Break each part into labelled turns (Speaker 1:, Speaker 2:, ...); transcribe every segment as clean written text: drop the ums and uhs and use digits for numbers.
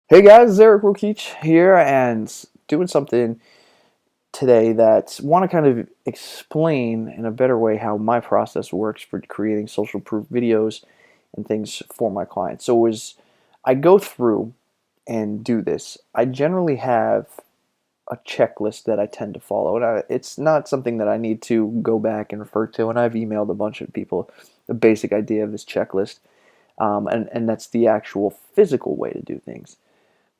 Speaker 1: Hey guys, Eric Rokich here and doing something today that want to kind of explain in a better way how my process works for creating social proof videos and things for my clients. So as I go through and do this, I generally have a checklist that I tend to follow. And it's not something that I need to go back and refer to, and I've emailed a bunch of people the basic idea of this checklist, and that's the actual physical way to do things.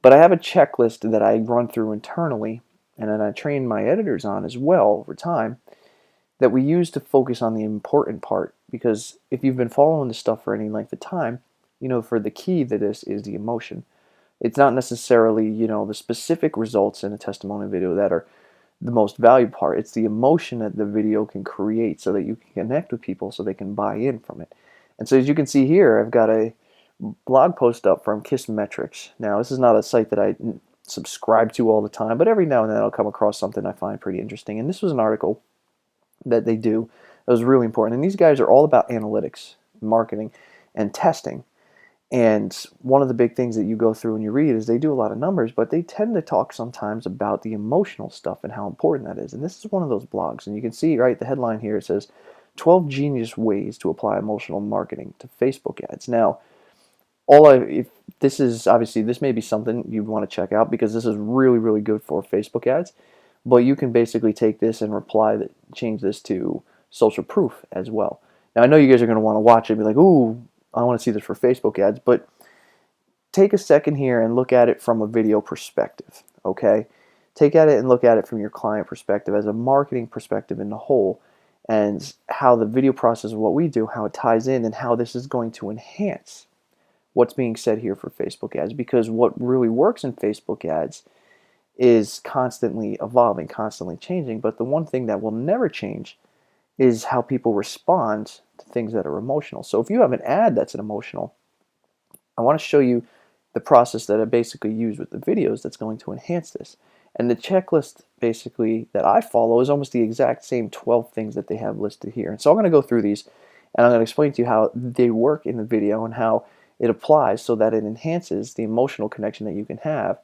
Speaker 1: But I have a checklist that I run through internally, and then I train my editors on as well over time, that we use to focus on the important part. Because if you've been following this stuff for any length of time, you know, for the key to this is the emotion. It's not necessarily, the specific results in a testimonial video that are the most valuable part. It's the emotion that the video can create so that you can connect with people so they can buy in from it. And so as you can see here, I've got a blog post up from Kissmetrics. Now, this is not a site that I subscribe to all the time, but every now and then I'll come across something I find pretty interesting. And this was an article that they do that was really important. And these guys are all about analytics, marketing, and testing. And one of the big things that you go through and you read is they do a lot of numbers, but they tend to talk sometimes about the emotional stuff and how important that is. And this is one of those blogs. And you can see, right, the headline here, it says 12 genius ways to apply emotional marketing to Facebook ads. Now, if this is obviously, this may be something you want to check out because this is really, really good for Facebook ads, but you can basically take this and change this to social proof as well. Now, I know you guys are going to want to watch it and be like, ooh, I want to see this for Facebook ads, but take a second here and look at it from a video perspective, okay? Take at it and look at it from your client perspective as a marketing perspective in the whole, and how the video process of what we do, how it ties in, and how this is going to enhance what's being said here for Facebook ads. Because what really works in Facebook ads is constantly evolving, constantly changing, but the one thing that will never change is how people respond to things that are emotional. So if you have an ad that's an emotional, I want to show you the process that I basically use with the videos that's going to enhance this. And the checklist basically that I follow is almost the exact same 12 things that they have listed here. And so I'm going to go through these and I'm going to explain to you how they work in the video and how it applies so that it enhances the emotional connection that you can have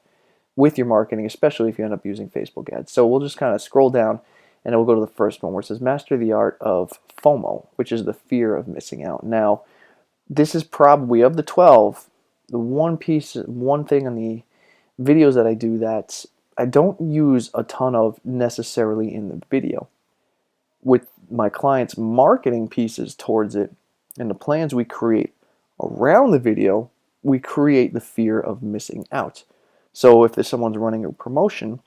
Speaker 1: with your marketing, especially if you end up using Facebook ads. So we'll just kind of scroll down and then we'll go to the first one where it says master the art of FOMO, which is the fear of missing out. Now, this is probably of the 12, the one thing on the videos that I do that I don't use a ton of necessarily in the video. With my clients' marketing pieces towards it and the plans we create around the video, we create the fear of missing out. So if someone's running a promotion,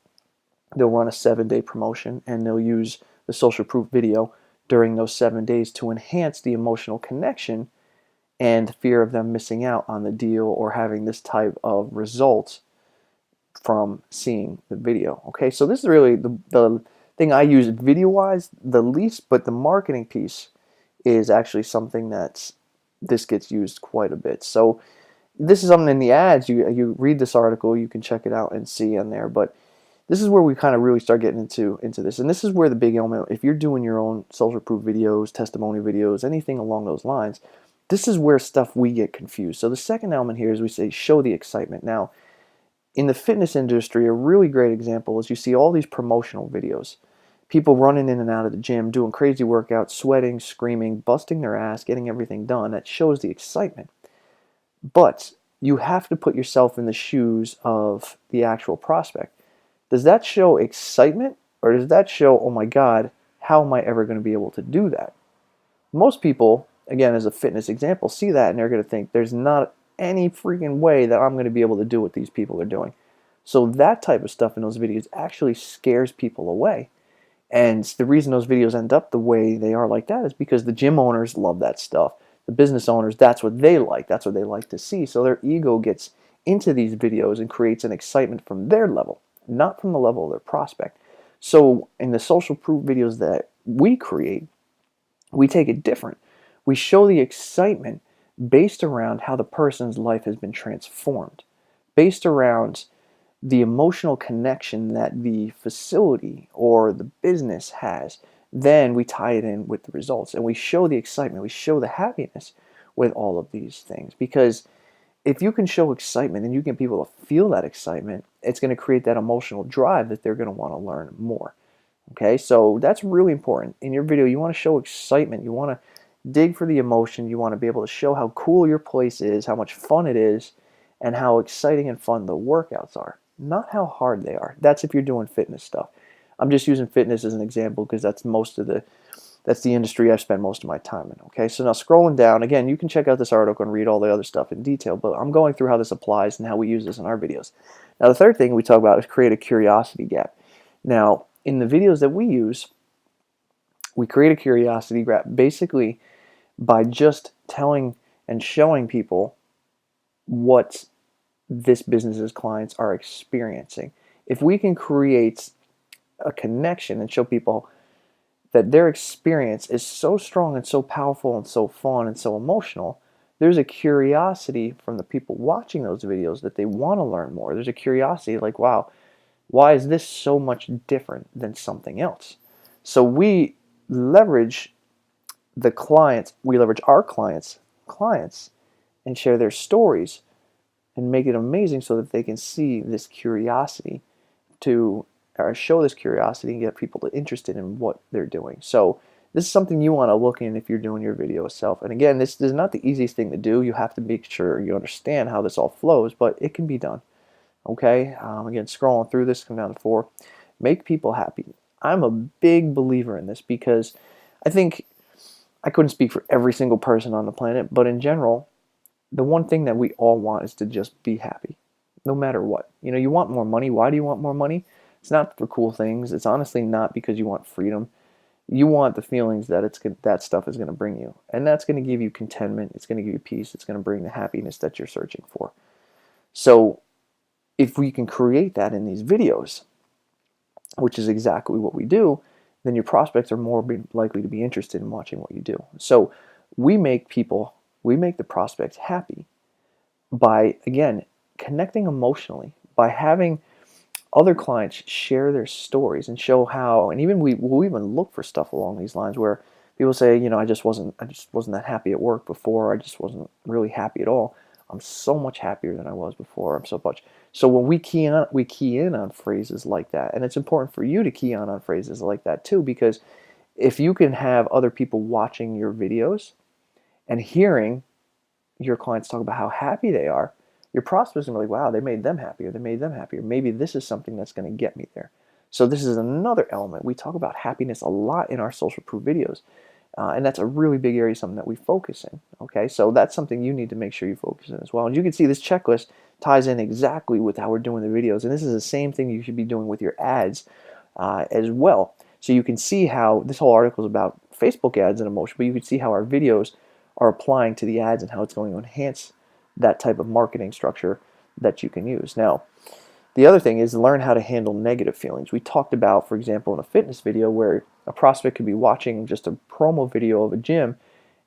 Speaker 1: they'll run a 7-day promotion and they'll use the social proof video during those 7 days to enhance the emotional connection and fear of them missing out on the deal or having this type of result from seeing the video. Okay, so this is really the thing I use video-wise the least, but the marketing piece is actually something that this gets used quite a bit. So this is something in the ads, you read this article, you can check it out and see on there, but this is where we kind of really start getting into this. And this is where the big element, if you're doing your own social proof videos, testimony videos, anything along those lines, this is where stuff we get confused. So the second element here is we say show the excitement. Now, in the fitness industry, a really great example is you see all these promotional videos. People running in and out of the gym, doing crazy workouts, sweating, screaming, busting their ass, getting everything done. That shows the excitement. But you have to put yourself in the shoes of the actual prospect. Does that show excitement, or does that show, oh my God, how am I ever going to be able to do that? Most people, again, as a fitness example, see that and they're going to think there's not any freaking way that I'm going to be able to do what these people are doing. So that type of stuff in those videos actually scares people away. And the reason those videos end up the way they are like that is because the gym owners love that stuff. The business owners, that's what they like. That's what they like to see. So their ego gets into these videos and creates an excitement from their level, not from the level of their prospect. So in the social proof videos that we create, we take it different. We show the excitement based around how the person's life has been transformed, based around the emotional connection that the facility or the business has. Then we tie it in with the results and we show the excitement, we show the happiness with all of these things, because if you can show excitement and you get people to feel that excitement, it's going to create that emotional drive that they're going to want to learn more. Okay, so that's really important. In your video, you want to show excitement. You want to dig for the emotion. You want to be able to show how cool your place is, how much fun it is, and how exciting and fun the workouts are, not how hard they are. That's if you're doing fitness stuff. I'm just using fitness as an example because that's the industry I've spent most of my time in. Okay, so now scrolling down, again, you can check out this article and read all the other stuff in detail, but I'm going through how this applies and how we use this in our videos. Now, the third thing we talk about is create a curiosity gap. Now, in the videos that we use, we create a curiosity gap basically by just telling and showing people what this business's clients are experiencing. If we can create a connection and show people that their experience is so strong and so powerful and so fun and so emotional, there's a curiosity from the people watching those videos that they want to learn more. There's a curiosity like, wow, why is this so much different than something else? So we leverage our clients and share their stories and make it amazing so that they can see this curiosity or show this curiosity and get people interested in what they're doing. So this is something you want to look in if you're doing your video itself. And again, this is not the easiest thing to do. You have to make sure you understand how this all flows, but it can be done. Okay, again, scrolling through this, come down to 4. Make people happy. I'm a big believer in this because I think I couldn't speak for every single person on the planet, but in general, the one thing that we all want is to just be happy, no matter what. You know, you want more money. Why do you want more money? It's not for cool things. It's honestly not because you want freedom. You want the feelings that that stuff is going to bring you, and that's going to give you contentment. It's going to give you peace. It's going to bring the happiness that you're searching for. So if we can create that in these videos, which is exactly what we do, then your prospects are more likely to be interested in watching what you do. So we make the prospects happy by, again, connecting emotionally, by having other clients share their stories and show how, and we'll even look for stuff along these lines where people say, you know, I just wasn't that happy at work before. I just wasn't really happy at all. I'm so much happier than I was before. I'm so much. So when we key in on phrases like that, and it's important for you to key on phrases like that too, because if you can have other people watching your videos and hearing your clients talk about how happy they are, your prospects are like, wow, they made them happier. They made them happier. Maybe this is something that's going to get me there. So this is another element. We talk about happiness a lot in our social proof videos. And that's a really big area, something that we focus in. Okay, so that's something you need to make sure you focus in as well. And you can see this checklist ties in exactly with how we're doing the videos. And this is the same thing you should be doing with your ads as well. So you can see how this whole article is about Facebook ads and emotion, but you can see how our videos are applying to the ads and how it's going to enhance that type of marketing structure that you can use. Now, the other thing is learn how to handle negative feelings. We talked about, for example, in a fitness video where a prospect could be watching just a promo video of a gym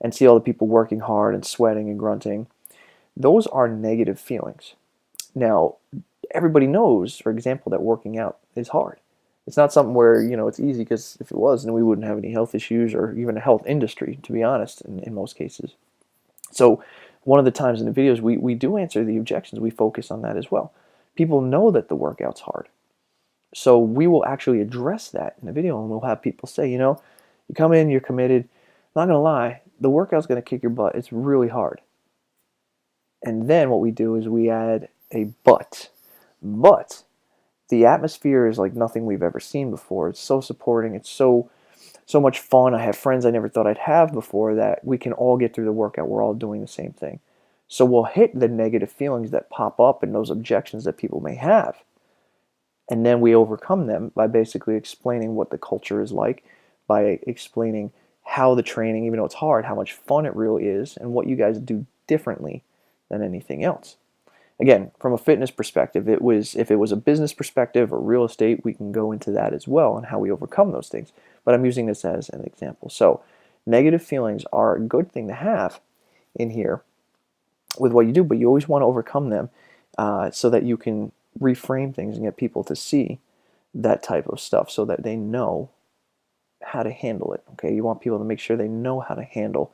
Speaker 1: and see all the people working hard and sweating and grunting. Those are negative feelings. Now, everybody knows, for example, that working out is hard. It's not something where, you know, it's easy, because if it was, then we wouldn't have any health issues or even a health industry, to be honest, in most cases. So one of the times in the videos we do answer the objections. We focus on that as well. People know that the workout's hard. So we will actually address that in the video, and we'll have people say, you know, you come in, you're committed. I'm not going to lie, the workout's going to kick your butt. It's really hard. And then what we do is we add a but. But the atmosphere is like nothing we've ever seen before. It's so supporting. It's so much fun. I have friends I never thought I'd have before that we can all get through the workout. We're all doing the same thing. So we'll hit the negative feelings that pop up and those objections that people may have. And then we overcome them by basically explaining what the culture is like, by explaining how the training, even though it's hard, how much fun it really is, and what you guys do differently than anything else. Again, from a fitness perspective, if it was a business perspective or real estate, we can go into that as well and how we overcome those things. But I'm using this as an example. So negative feelings are a good thing to have in here with what you do, but you always want to overcome them so that you can reframe things and get people to see that type of stuff so that they know how to handle it. Okay, you want people to make sure they know how to handle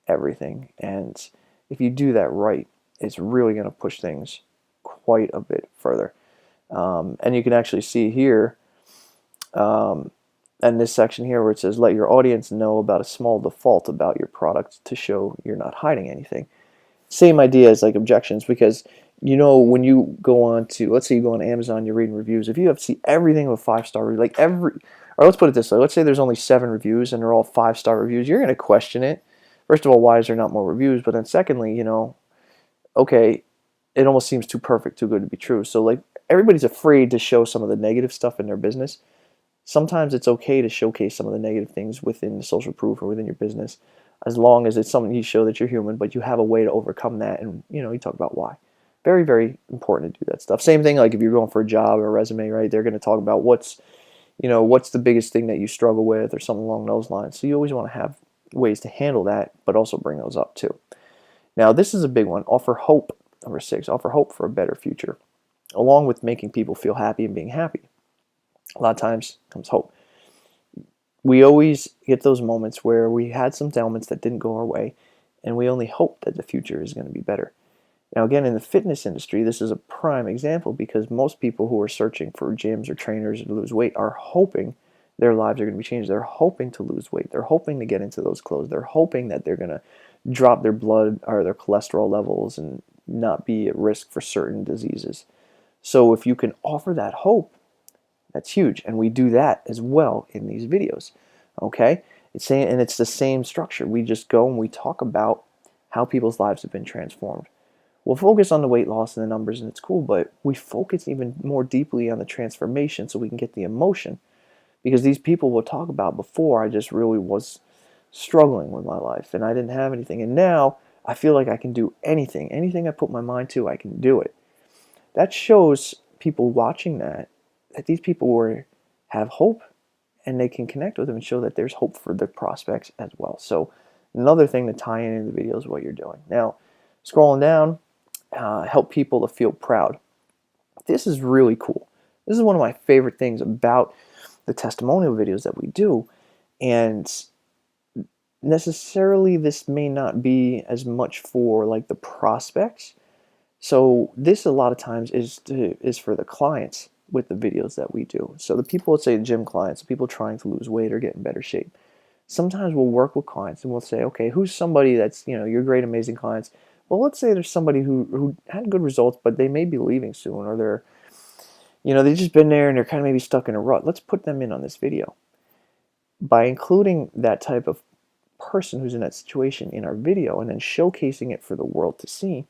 Speaker 1: everything, and if you do that right, it's really going to push things quite a bit further. And you can actually see here, in this section here where it says, let your audience know about a small default about your product to show you're not hiding anything. Same idea as like objections, because when you go on to, let's say you go on Amazon, you're reading reviews. If you have to see everything with 5-star review, or let's put it this way, let's say there's only 7 reviews and they're all 5-star reviews, you're going to question it. First of all, why is there not more reviews? But then secondly, okay, it almost seems too perfect, too good to be true. So like everybody's afraid to show some of the negative stuff in their business. Sometimes it's okay to showcase some of the negative things within the social proof or within your business, as long as it's something you show that you're human, but you have a way to overcome that, and you talk about why. Very, very important to do that stuff. Same thing like if you're going for a job or a resume, right? They're going to talk about what's the biggest thing that you struggle with or something along those lines. So you always want to have ways to handle that, but also bring those up too. Now, this is a big one. Offer hope. Number 6, offer hope for a better future, along with making people feel happy and being happy. A lot of times comes hope. We always get those moments where we had some elements that didn't go our way, and we only hope that the future is going to be better. Now, again, in the fitness industry, this is a prime example, because most people who are searching for gyms or trainers to lose weight are hoping their lives are going to be changed. They're hoping to lose weight. They're hoping to get into those clothes. They're hoping that they're going to drop their blood or their cholesterol levels and not be at risk for certain diseases. So if you can offer that hope, that's huge. And we do that as well in these videos. Okay? It's the same structure. We just go and we talk about how people's lives have been transformed. We'll focus on the weight loss and the numbers, and it's cool, but we focus even more deeply on the transformation so we can get the emotion. Because these people will talk about, before I just really was struggling with my life and I didn't have anything, and now I feel like I can do anything. Anything I put my mind to, I can do it. That shows people watching that these people have hope, and they can connect with them and show that there's hope for their prospects as well. So another thing to tie in the video is what you're doing. Now, scrolling down, help people to feel proud. This is really cool. This is one of my favorite things about the testimonial videos that we do, and necessarily this may not be as much for like the prospects. So this a lot of times is for the clients with the videos that we do. So the people, let's say gym clients, people trying to lose weight or get in better shape. Sometimes we'll work with clients and we'll say, okay, who's somebody that's, your great, amazing clients. Well, let's say there's somebody who had good results, but they may be leaving soon, or they've just been there and they're kind of maybe stuck in a rut. Let's put them in on this video. By including that type of person who's in that situation in our video and then showcasing it for the world to see,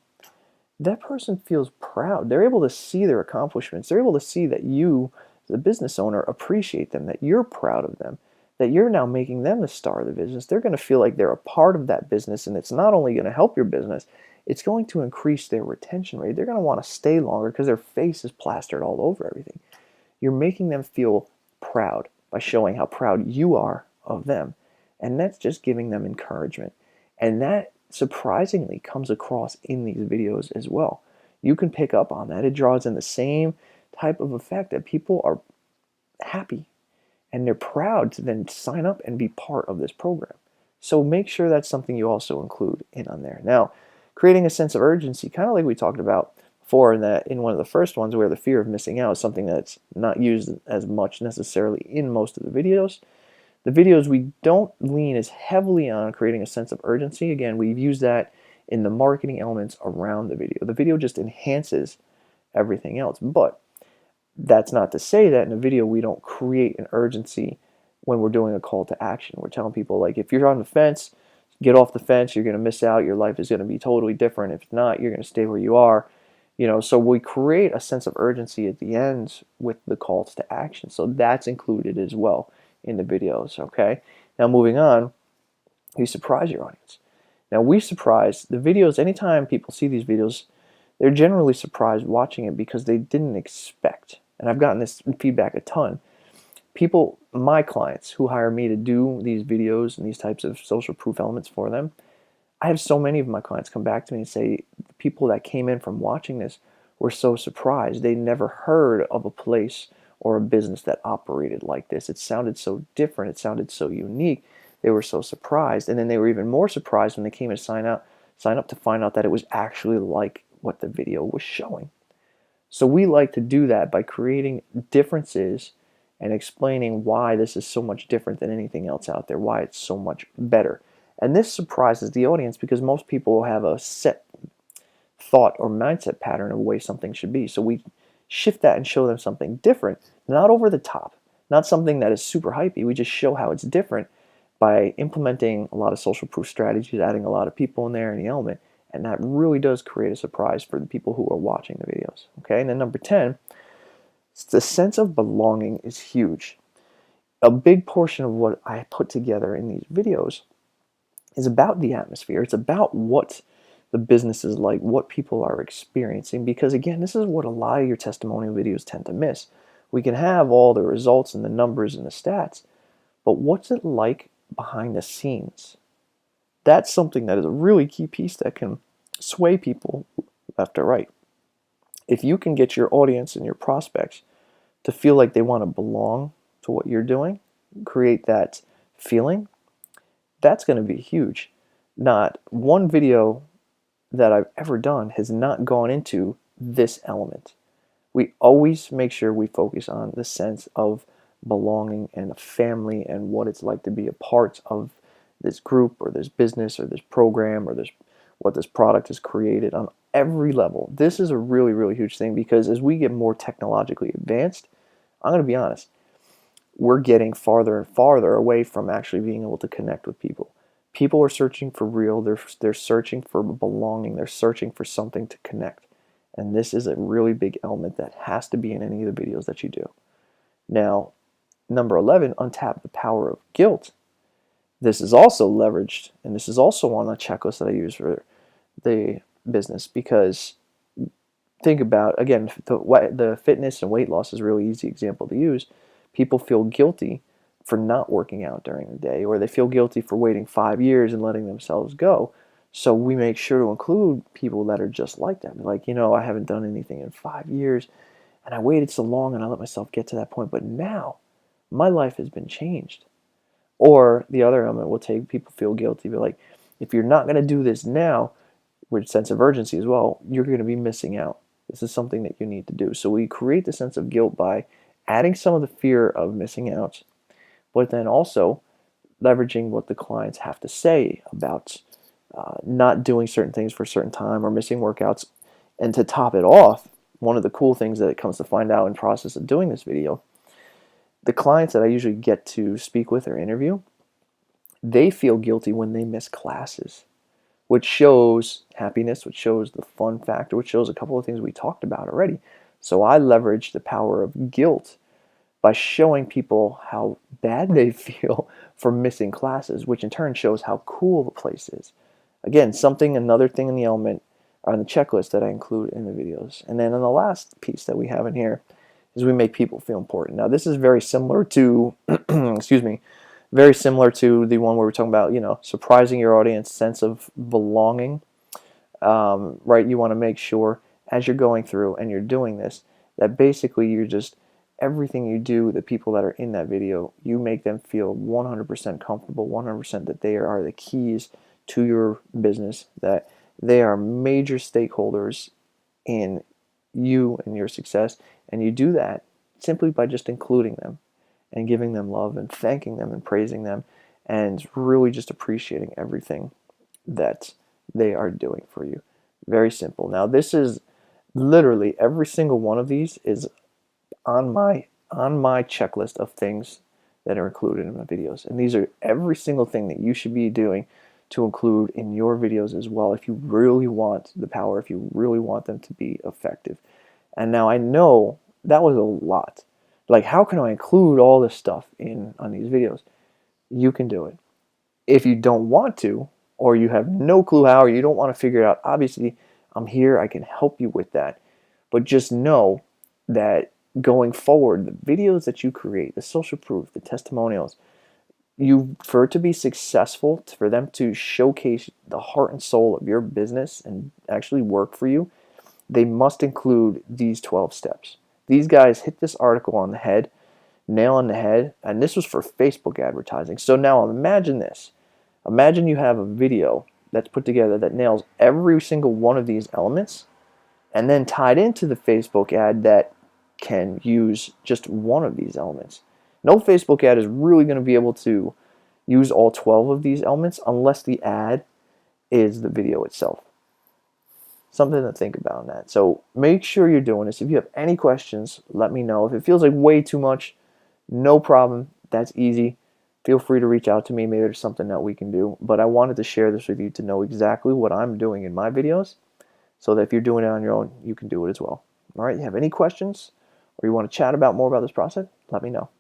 Speaker 1: that person feels proud. They're able to see their accomplishments. They're able to see that you, the business owner, appreciate them, that you're proud of them, that you're now making them the star of the business. They're going to feel like they're a part of that business, and it's not only going to help your business, it's going to increase their retention rate. They're going to want to stay longer because their face is plastered all over everything. You're making them feel proud by showing how proud you are of them, and that's just giving them encouragement. And that surprisingly comes across in these videos as well. You can pick up on that. It draws in the same type of effect, that people are happy and they're proud to then sign up and be part of this program. So make sure that's something you also include in on there. Now, creating a sense of urgency, kind of like we talked about before in one of the first ones, where the fear of missing out is something that's not used as much necessarily in most of the videos. The videos, we don't lean as heavily on creating a sense of urgency. Again, we've used that in the marketing elements around the video. The video just enhances everything else. But that's not to say that in a video we don't create an urgency when we're doing a call to action. We're telling people, like, if you're on the fence, get off the fence. You're going to miss out. Your life is going to be totally different. If not, you're going to stay where you are. So we create a sense of urgency at the end with the calls to action. So that's included as well in the videos, okay? Now moving on, you surprise your audience. Now we surprise the videos. Anytime people see these videos, they're generally surprised watching it because they didn't expect. And I've gotten this feedback a ton. People, my clients who hire me to do these videos and these types of social proof elements for them, I have so many of my clients come back to me and say the people that came in from watching this were so surprised. They never heard of a place or a business that operated like this. It sounded so different. It sounded so unique. They were so surprised. And then they were even more surprised when they came to sign sign up to find out that it was actually like what the video was showing. So we like to do that by creating differences and explaining why this is so much different than anything else out there, why it's so much better. And this surprises the audience because most people have a set thought or mindset pattern of the way something should be. So we shift that and show them something different, not over the top, not something that is super hypey. We just show how it's different by implementing a lot of social proof strategies, adding a lot of people in there in the element, and that really does create a surprise for the people who are watching the videos. Okay, and then number 10, the sense of belonging is huge. A big portion of what I put together in these videos is about the atmosphere. It's about what the business is like, what people are experiencing, because again, this is what a lot of your testimonial videos tend to miss. We can have all the results and the numbers and the stats, but what's it like behind the scenes? That's something that is a really key piece that can sway people left or right. If you can get your audience and your prospects to feel like they want to belong to what you're doing, create that feeling, that's going to be huge. Not one video that I've ever done has not gone into this element. We always make sure we focus on the sense of belonging and a family and what it's like to be a part of this group or this business or this program or this what this product has created on every level. This is a really, really huge thing because as we get more technologically advanced, I'm going to be honest, we're getting farther and farther away from actually being able to connect with people. People are searching for real, they're searching for belonging, they're searching for something to connect. And this is a really big element that has to be in any of the videos that you do. Now, number 11, untap the power of guilt. This is also leveraged, and this is also on a checklist that I use for the business because think about, again, the fitness and weight loss is a really easy example to use. People feel guilty for not working out during the day, or they feel guilty for waiting 5 years and letting themselves go. So we make sure to include people that are just like that. Like, I haven't done anything in 5 years, and I waited so long and I let myself get to that point, but now my life has been changed. Or the other element will take people feel guilty, but like, if you're not going to do this now, with sense of urgency as well, you're going to be missing out. This is something that you need to do. So we create the sense of guilt by adding some of the fear of missing out, but then also leveraging what the clients have to say about not doing certain things for a certain time or missing workouts. And to top it off, one of the cool things that it comes to find out in the process of doing this video, the clients that I usually get to speak with or interview, they feel guilty when they miss classes, which shows happiness, which shows the fun factor, which shows a couple of things we talked about already. So I leverage the power of guilt by showing people how bad they feel for missing classes, which in turn shows how cool the place is. Again, another thing in the element on the checklist that I include in the videos. And then on the last piece that we have in here is we make people feel important. Now this is very similar to, excuse me, very similar to the one where we're talking about, surprising your audience, sense of belonging, right? You want to make sure as you're going through and you're doing this, that basically you're just, everything you do, the people that are in that video, you make them feel 100% comfortable, 100% that they are the keys to your business, that they are major stakeholders in you and your success. And you do that simply by just including them and giving them love and thanking them and praising them and really just appreciating everything that they are doing for you. Very simple. Now this is literally every single one of these is on my checklist of things that are included in my videos. And these are every single thing that you should be doing to include in your videos as well if you really want the power, if you really want them to be effective. And now I know that was a lot. Like, how can I include all this stuff on these videos? You can do it. If you don't want to, or you have no clue how, or you don't want to figure it out, obviously I'm here, I can help you with that. But just know that going forward, the videos that you create, the social proof, the testimonials, for it to be successful, for them to showcase the heart and soul of your business and actually work for you, they must include these 12 steps. These guys hit this article on the head, nail on the head, and this was for Facebook advertising. So now imagine this. Imagine you have a video that's put together that nails every single one of these elements, and then tied into the Facebook ad that can use just one of these elements. No Facebook ad is really going to be able to use all 12 of these elements unless the ad is the video itself. Something to think about on that. So make sure you're doing this. If you have any questions, let me know. If it feels like way too much, no problem. That's easy. Feel free to reach out to me. Maybe there's something that we can do. But I wanted to share this with you to know exactly what I'm doing in my videos, so that if you're doing it on your own, you can do it as well. All right, you have any questions or you want to chat about more about this process, let me know.